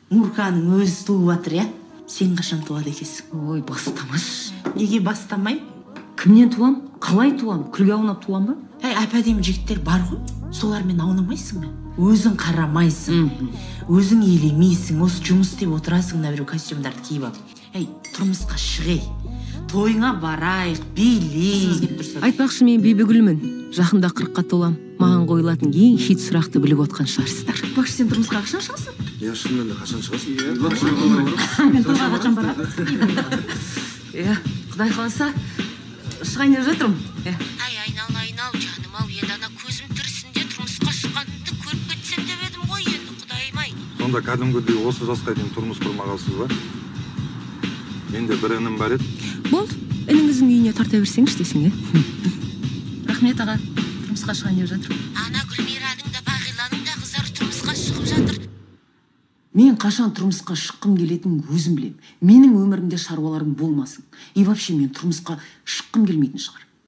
Нурканың өзі туып жатыр, я? Сен қашан туады екенсің? Ой, бастамаш. Неге бастамай? Кімнен туам? Қалай туам? Күлге аунап туам ба? Әп-әдемі жігіттер бар ғой. Солармен аунамайсың ба? Өзің қарамайсың, өзің елемейсің, осы жұмыс істеп отырасың, мына біреу костюмдарды киіп алып. Тұрмысқа шығай, тойыңа барайық, билейік. Айтпақшы, мен Бибігүлмін. Жақында 40-қа толам. Маған қойылатын ең хит сұрақты біліп отқан шығарсыздар. Бақшы, сен тұрмысқа қашан шығасың? Я шынымен де қашан шығасың? Мен тұрмысқа қашан барамын? Құдай қаласа, шығайын деп жатырмын. Айналайын-ау, жаным-ау, енді ана көзім тірісінде тұрмысқа шыққаныңды көріп кетсем деп едім ғой, енді құдайым-ай. Сонда кәдімгідей осы жасқа дейін тұрмыс құрмағансыз ба? Менде бір інім бар еді. Болды, ініңіздің үйіне тарта берсеңіз десің, Рахмет аға, тұрмысқа шығайын деп жатырмын. Ана Гүлмираның да Бағиланың да қыздары тұрмысқа шығып жатыр. Мен қашан тұрмысқа шыққым келетінін өзім білем. Менің өмірімде шаруаларым болмасын. И вообще мен тұрмысқа шыққым келмейтін шығар.